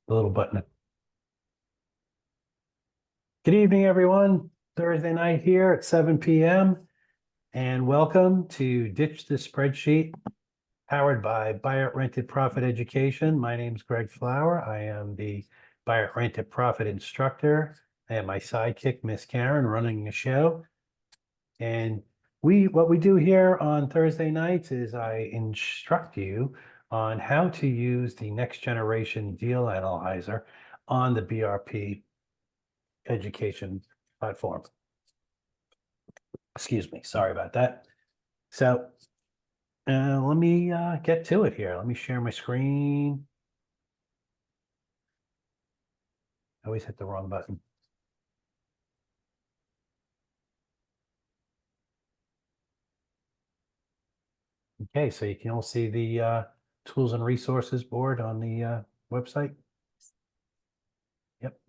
the little button. Good evening, everyone. Thursday night here at 7 p.m. And welcome to Ditch the Spreadsheet, powered by Buy It Rent It Profit Education. My name is Greg Flower. I am the Buy It Rent It Profit instructor. I have my sidekick, Miss Karen, running the show. And what we do here on Thursday nights is I instruct you on how to use the next generation deal analyzer on the BRP education platform. Excuse me, sorry about that. So let me get to it here. Let me share my screen. I always hit the wrong button. Okay, so you can all see the tools and resources board on the website. Yep.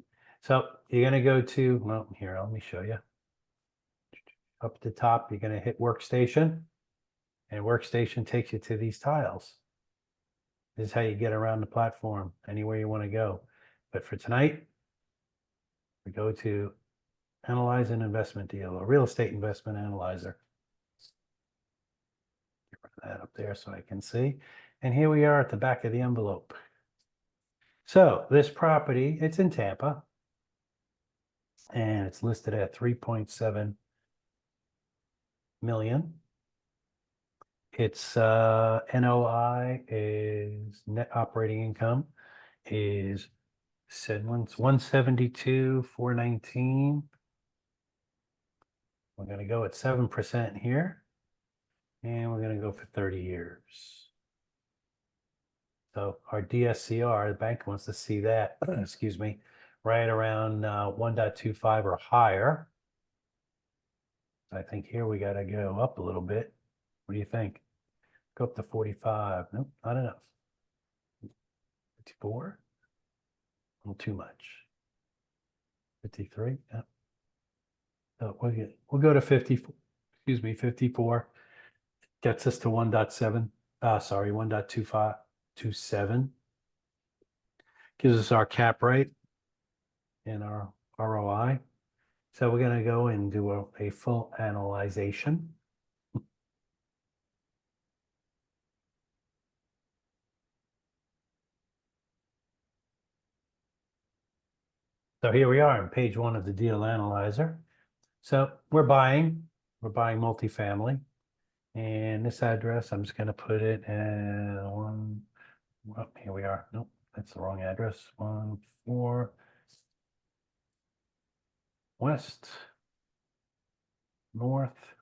So you're going to go to, well, here, let me show you. Up at the top, you're going to hit Workstation, and Workstation takes you to these tiles. This is how you get around the platform, anywhere you want to go. But for tonight, we go to Analyze an Investment Deal, a real estate investment analyzer. Get rid of that up there so I can see. And here we are at the back of the envelope. So this property, it's in Tampa, and it's listed at 3.7 million. Its NOI is net operating income is said once 172,419. We're going to go at 7% here, and we're going to go for 30 years. So our DSCR, the bank wants to see that, excuse me, right around 1.25 or higher. I think here we got to go up a little bit. What do you think? Go up to 45. Nope, not enough. 54. A little too much. 53. Yep. So we'll go to 54. Excuse me, 54. Gets us to 1.7. Sorry, 1.2527. Gives us our cap rate and our ROI. So we're going to go and do a full analyzation. So here we are on page 1 of the deal analyzer. So we're buying multifamily. And this address, I'm just going to put it at here we are. Nope, that's the wrong address. 14 West North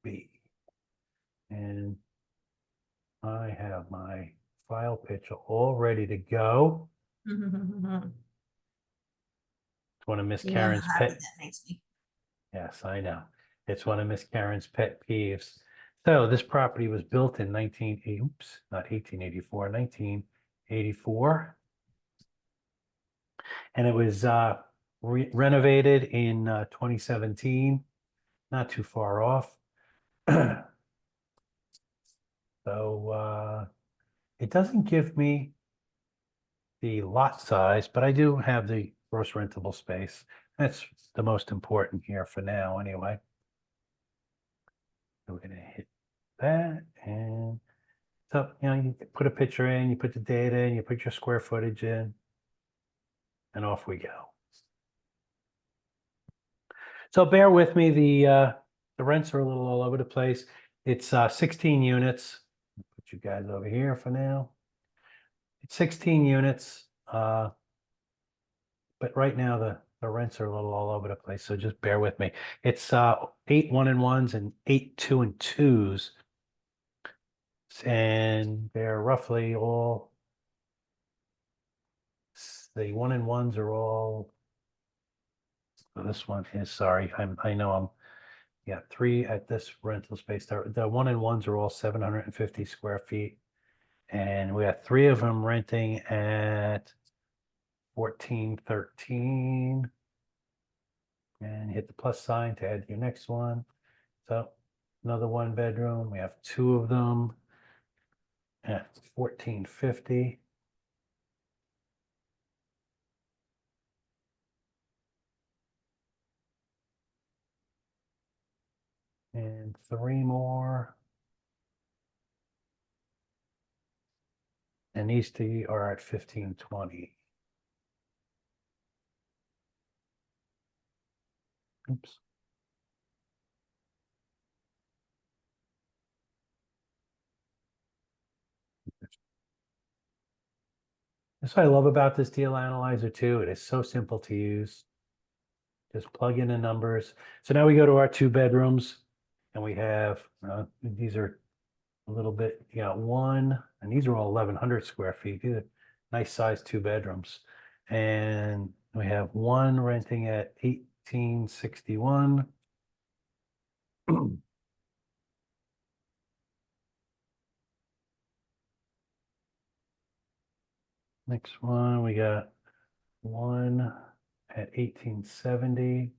B. And I have my file picture all ready to go. It's one of Miss Karen's pet. That makes me. Yes, I know. It's one of Miss Karen's pet peeves. So this property was built in 1984. And it was renovated in 2017, not too far off. So it doesn't give me the lot size, but I do have the gross rentable space. That's the most important here for now anyway. So we're going to hit that, and so you put a picture in, you put the data in, you put your square footage in, and off we go. So bear with me, the rents are a little all over the place. It's 16 units. I'll put you guys over here for now. It's 16 units, but right now the rents are a little all over the place, so just bear with me. It's 8 1-and-1s and 8 2-and-2s. And they're roughly all, the 1-and-1s are all, this one is, sorry, I know I'm, yeah, 3 at this rental space. The 1-and-1s are all 750 square feet. And we have 3 of them renting at 1413. And hit the plus sign to add your next one. So another 1-bedroom. We have 2 of them at 1450. And 3 more. And these 3 are at 1520. Oops. That's what I love about this deal analyzer too. It is so simple to use. Just plug in the numbers. So now we go to our 2 bedrooms and we have, these are a little bit, you got 1, and these are all 1100 square feet. These are nice size 2 bedrooms. And we have 1 renting at 1861. Next one, we got 1 at 1870.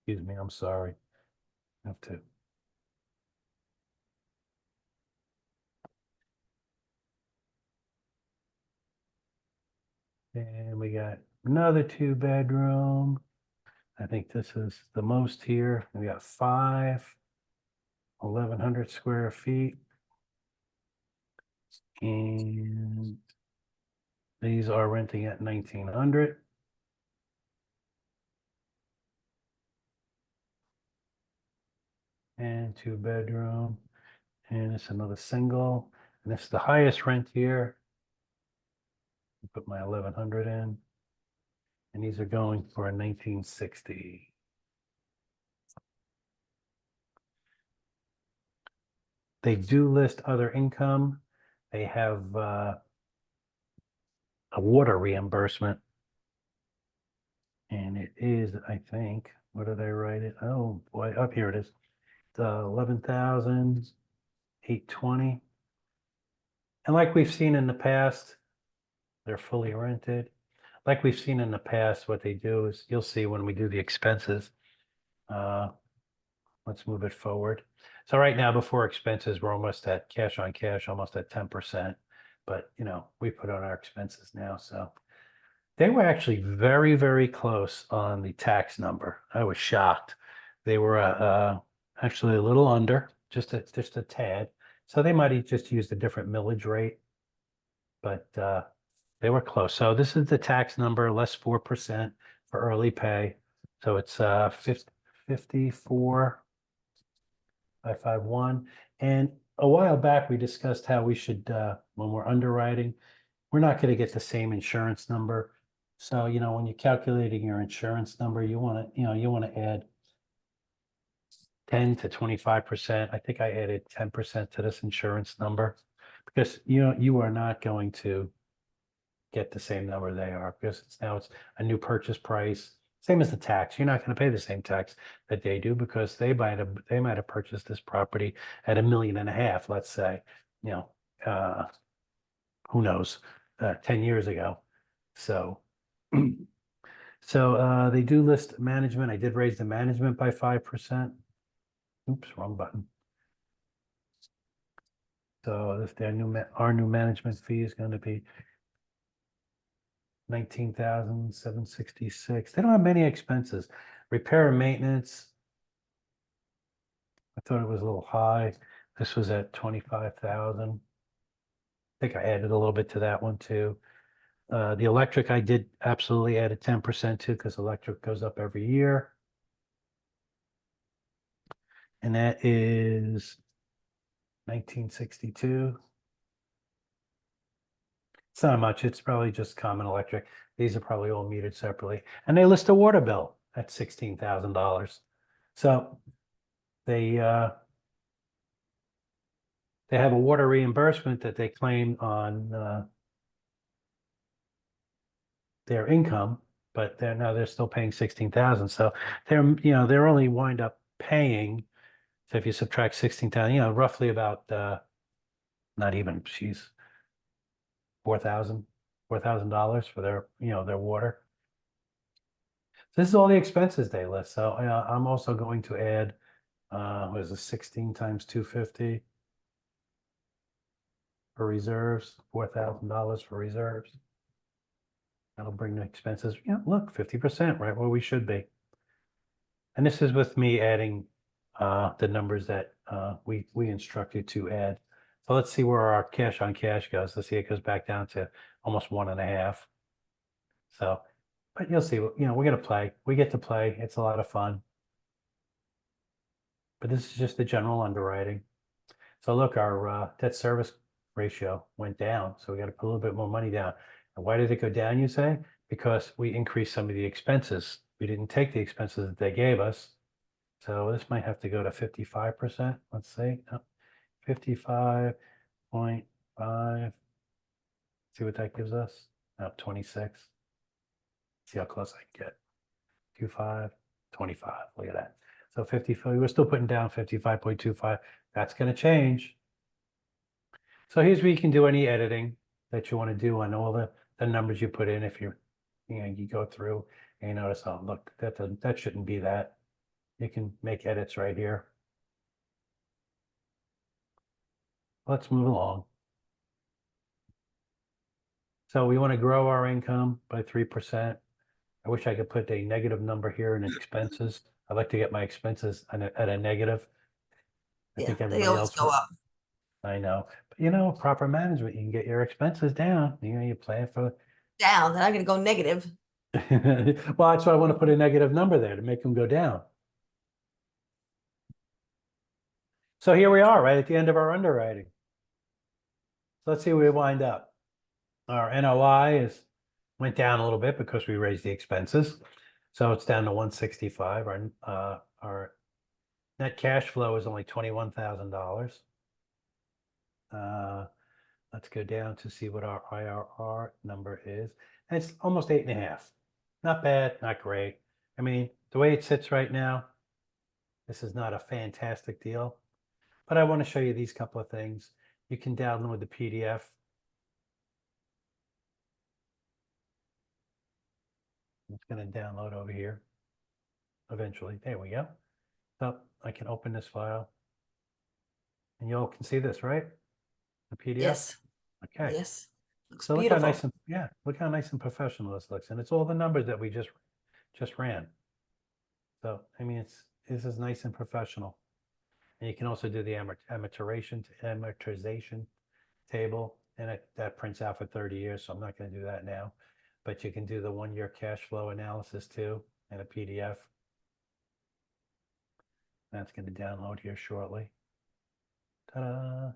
Excuse me, I'm sorry. I have to. And we got another 2 bedroom. I think this is the most here. We got 5, 1100 square feet. And these are renting at 1900. And 2 bedroom. And it's another single. And it's the highest rent here. Put my 1100 in. And these are going for a 1960. They do list other income. They have a water reimbursement. And it is, I think, what did I write it? Oh boy, up here it is. It's 11,820. And like we've seen in the past, they're fully rented. Like we've seen in the past, what they do is, you'll see when we do the expenses. Let's move it forward. So right now, before expenses, we're almost at cash on cash, almost at 10%. But, we put on our expenses now, so. They were actually very, very close on the tax number. I was shocked. They were actually a little under, just a tad. So they might have just used a different millage rate, but they were close. So this is the tax number, less 4% for early pay. So it's 54,551. And a while back, we discussed how we should, when we're underwriting, we're not going to get the same insurance number. So, when you're calculating your insurance number, you want to add 10 to 25%. I think I added 10% to this insurance number because, you are not going to get the same number they are because it's a new purchase price. Same as the tax. You're not going to pay the same tax that they do because they might have purchased this property at $1.5 million, let's say, who knows, 10 years ago. So they do list management. I did raise the management by 5%. Oops, wrong button. So if our new management fee is going to be 19,766. They don't have many expenses. Repair and maintenance. I thought it was a little high. This was at 25,000. I think I added a little bit to that one too. The electric, I did absolutely add a 10% to because electric goes up every year. And that is 1962. It's not much. It's probably just common electric. These are probably all metered separately. And they list a water bill at $16,000. So they have a water reimbursement that they claim on their income, but they're still paying 16,000. So they're only wind up paying. So if you subtract 16,000, roughly about not even, geez, $4,000 for their water. This is all the expenses they list. So I'm also going to add, what is it, 16 times 250? for reserves, $4,000 for reserves. That'll bring the expenses, look, 50%, right where we should be. And this is with me adding the numbers that we instructed to add. So let's see where our cash on cash goes. Let's see, it goes back down to almost 1.5. So, but you'll see, we're going to play. We get to play. It's a lot of fun. But this is just the general underwriting. So look, our debt service ratio went down. So we got to put a little bit more money down. And why did it go down, you say? Because we increased some of the expenses. We didn't take the expenses that they gave us. So this might have to go to 55%. Let's see. 55.5. See what that gives us? 26. See how close I can get. 25, 25. Look at that. So 55, we're still putting down 55.25. That's going to change. So here's where you can do any editing that you want to do on all the numbers you put in. If you go through and you notice, oh, look, that shouldn't be that. You can make edits right here. Let's move along. So we want to grow our income by 3%. I wish I could put a negative number here in expenses. I'd like to get my expenses at a negative. I think everybody they always else go up. I know, but proper management, you can get your expenses down. You plan for. Down, they're not going to go negative. Well, that's why I want to put a negative number there to make them go down. So here we are, right at the end of our underwriting. So let's see where we wind up. Our NOI went down a little bit because we raised the expenses. So it's down to 165. Our net cash flow is only $21,000. Let's go down to see what our IRR number is. And it's almost 8.5. Not bad, not great. I mean, the way it sits right now, this is not a fantastic deal. But I want to show you these couple of things. You can download the PDF. It's going to download over here eventually. There we go. So I can open this file. And you all can see this, right? The PDF? Yes. Okay. Yes. Looks So beautiful. look how nice and professional this looks. And it's all the numbers that we just ran. So, I mean, this is nice and professional. And you can also do the amortization table, and that prints out for 30 years. So I'm not going to do that now, but you can do the 1-year cash flow analysis too in a PDF. That's going to download here shortly. Ta-da!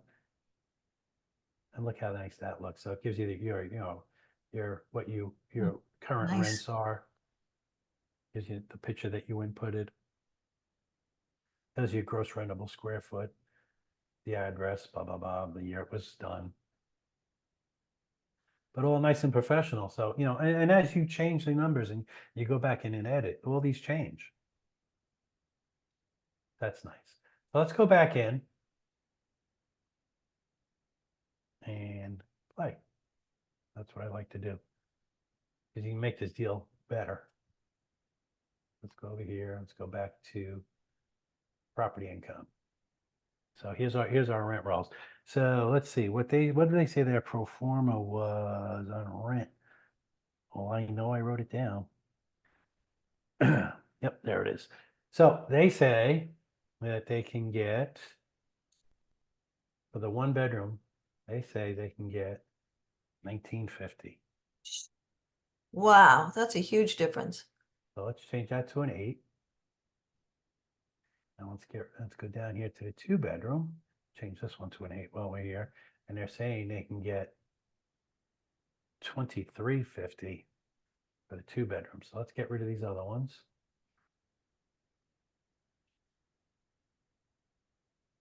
And look how nice that looks. So it gives you your current Nice. rents are. Gives you the picture that you inputted. Does your gross rentable square foot, the address, blah, blah, blah, the year it was done. But all nice and professional. So, and as you change the numbers and you go back in and edit, all these change. That's nice. So let's go back in and play. That's what I like to do. Because you can make this deal better. Let's go over here. Let's go back to property income. So here's our rent rolls. So let's see what did they say their pro forma was on rent? Well, I know I wrote it down. Yep, there it is. So they say that they can get, for the 1-bedroom, they say they can get $1,950. Wow, that's a huge difference. So let's change that to an 8. Now let's go down here to the 2-bedroom. Change this one to an 8 while we're here. And they're saying they can get $2,350 for the 2-bedroom. So let's get rid of these other ones.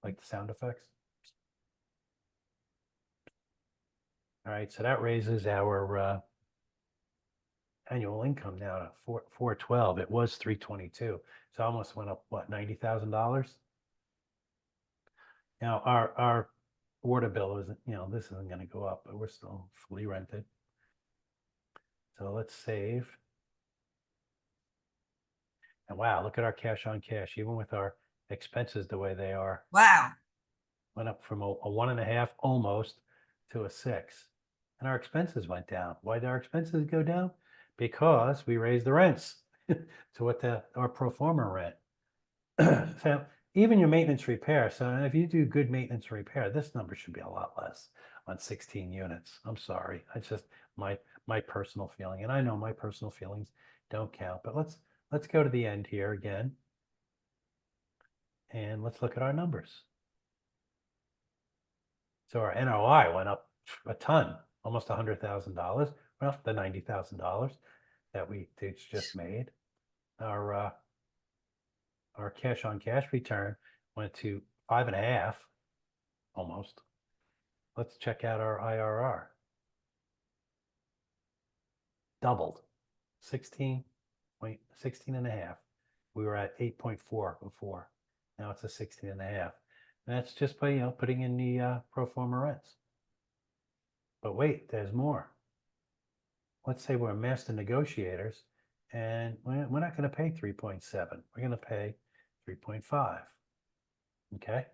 Like the sound effects. All right, so that raises our annual income now to $412. It was $322. So almost went up, what, $90,000? Now our water bill isn't, this isn't going to go up, but we're still fully rented. So let's save. And wow, look at our cash on cash, even with our expenses the way they are. Wow. Went up from a 1.5 almost to a 6. And our expenses went down. Why did our expenses go down? Because we raised the rents to what our pro forma rent. So even your maintenance repair. So if you do good maintenance repair, this number should be a lot less on 16 units. I'm sorry. It's just my personal feeling. And I know my personal feelings don't count, but let's go to the end here again. And let's look at our numbers. So our NOI went up a ton, almost $100,000. Well, the $90,000 that we just made. Our cash on cash return went to 5.5, almost. Let's check out our IRR. Doubled, 16 and a half. We were at 8.4 before. Now it's a 16 and a half. And that's just by, putting in the pro forma rents. But wait, there's more. Let's say we're master negotiators and we're not going to pay 3.7. We're going to pay 3.5. Okay.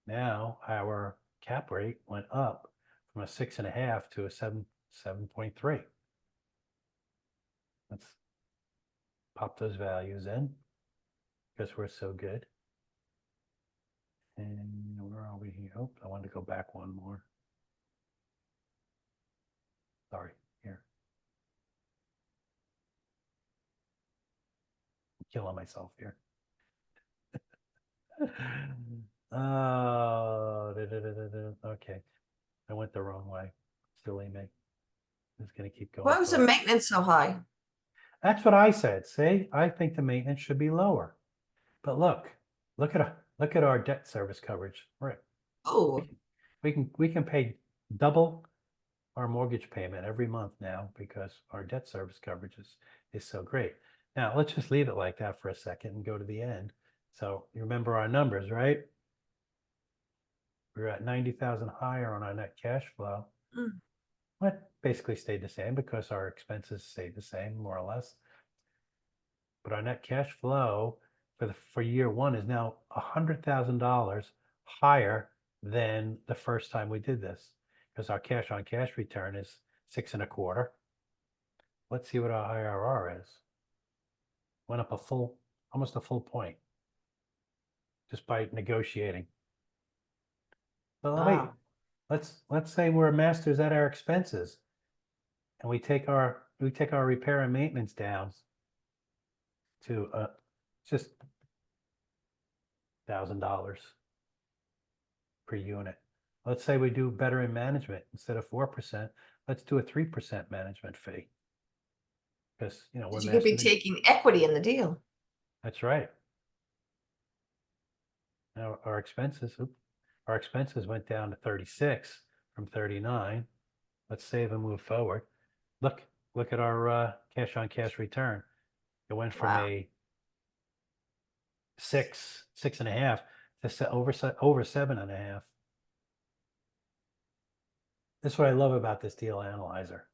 Now our cap rate went up from a 6.5 to a 7.3. Let's pop those values in because we're so good. And where are we here? Oh, I wanted to go back one more. Sorry, here. I'm killing myself here. Oh, okay. I went the wrong way. Silly me. It's going to keep going. Why was the forward. maintenance so high? That's what I said. See, I think the maintenance should be lower. But look at our debt service coverage. Right. Oh, We can pay double our mortgage payment every month now because our debt service coverage is so great. Now let's just leave it like that for a second and go to the end. So you remember our numbers, right? We were at 90,000 higher on our net cash flow. That basically stayed the same because our expenses stayed the same, more or less. But our net cash flow for year one is now $100,000 higher than the first time we did this because our cash on cash return is 6.25. Let's see what our IRR is. Went up almost a full point just by negotiating. But wait, let's say we're masters at our expenses and we take our repair and maintenance down to just $1,000 per unit. Let's say we do better in management instead of 4%. Let's do a 3% management fee because we're you could be taking equity in the deal. That's right. Now our expenses went down to 36 from 39. Let's save and move forward. Look at our cash on cash return. It went from a 6.5 to over 7.5. That's what I love about this deal analyzer.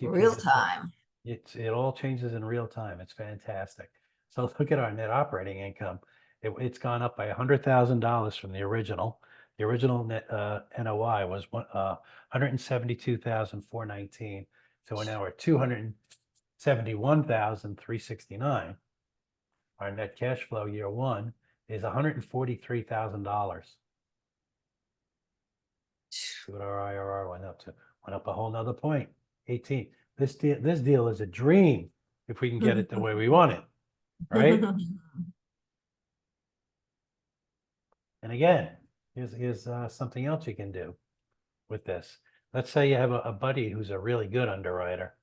Real time. It all changes in real time. It's fantastic. So look at our net operating income. It's gone up by $100,000 from the original. The original net NOI was 172,419. So we're now at 271,369. Our net cash flow year one is $143,000. See what our IRR went up to. Went up a whole nother point. 18. This deal is a dream if we can get it the way we want it, right? And again, here's something else you can do with this. Let's say you have a buddy who's a really good underwriter,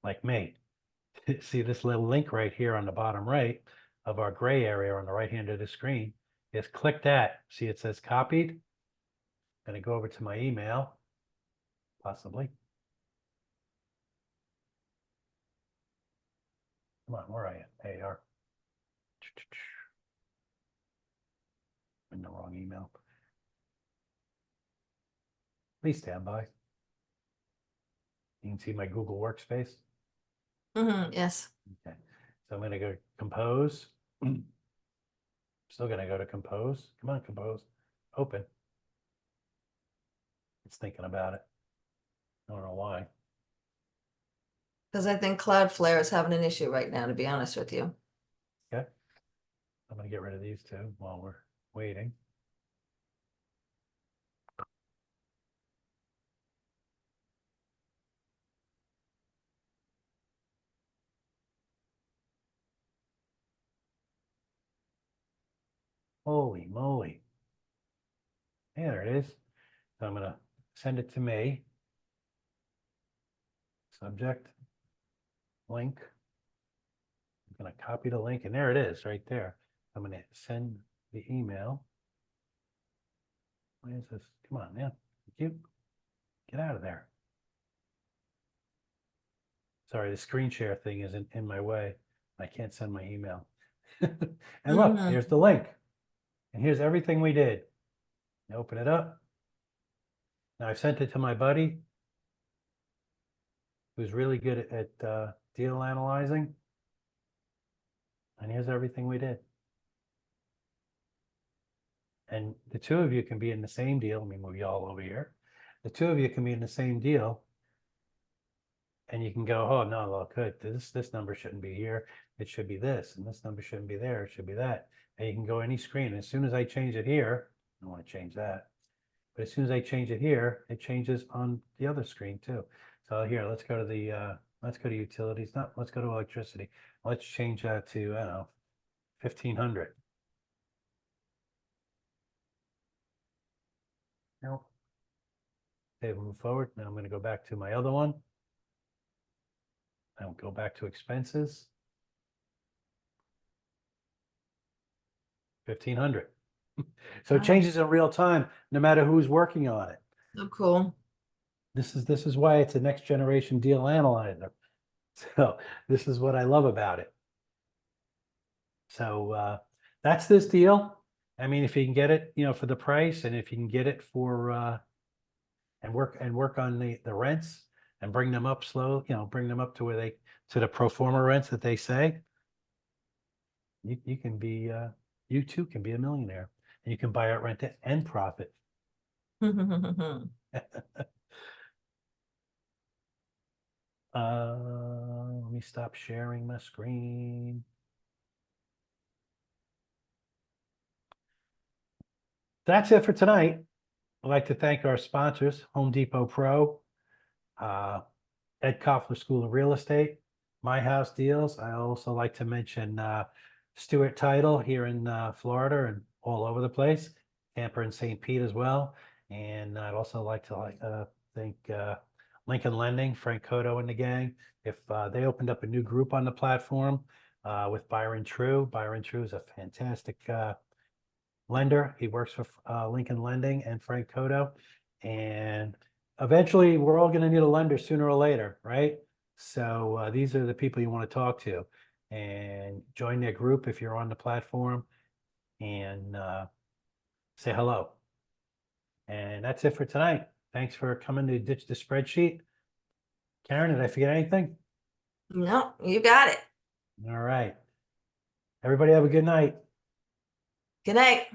like me. See this little link right here on the bottom right of our gray area on the right hand of the screen. Just click that. See it says copied. Going to go over to my email, possibly. Come on, where are you? There you are. In the wrong email. Please stand by. You can see my Google Workspace. Yes. Okay, so I'm going to go compose. Still going to go to compose. Come on, compose. open. It's thinking about it. I don't know why. Because I think Cloudflare is having an issue right now, to be honest with you. Okay. I'm gonna get rid of these two while we're waiting. Holy moly. There it is. So I'm gonna send it to me. Subject, link. I'm gonna copy the link, and there it is right there. I'm gonna send the email. Why is this? Come on, man. Thank you. Get out of there. Sorry, the screen share thing is in my way. I can't send my email. And look, here's the link. And here's everything we did. Open it up. Now I've sent it to my buddy who's really good at deal analyzing. And here's everything we did. And the two of you can be in the same deal. Let me move you all over here. The two of you can be in the same deal. And you can go, oh, no, well, good. This number shouldn't be here. It should be this. And this number shouldn't be there. It should be that. And you can go any screen. As soon as I change it here, I don't want to change that. But as soon as I change it here, it changes on the other screen too. So here, let's go to utilities. Let's go to electricity. Let's change that to, I don't know, 1500. No. Okay, move forward. Now I'm going to go back to my other one. I'll go back to expenses. 1500. So it changes in real time, no matter who's working on it. So cool. This is why it's a next generation deal analyzer. So this is what I love about it. So that's this deal. I mean, if you can get it, for the price, and if you can get it for and work on the rents and bring them up slow, bring them up to where to the pro forma rents that they say, you can be you too can be a millionaire, and you can buy out, rent it, and profit. Let me stop sharing my screen. That's it for tonight. I'd like to thank our sponsors, Home Depot Pro, Ed Koffler School of Real Estate, My House Deals. I also like to mention Stewart Title here in Florida and all over the place, Tampa and St. Pete as well. And I'd also like to thank Lincoln Lending, Frank Cotto and the gang. If they opened up a new group on the platform with Byron True. Byron True is a fantastic lender. He works for Lincoln Lending and Frank Cotto. And eventually we're all going to need a lender sooner or later, right? So these are the people you want to talk to, and join their group if you're on the platform, and say hello. And that's it for tonight. Thanks for coming to Ditch the Spreadsheet. Karen, did I forget anything? No, you got it. All right. Everybody have a good night. Good night.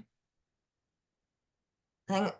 Hang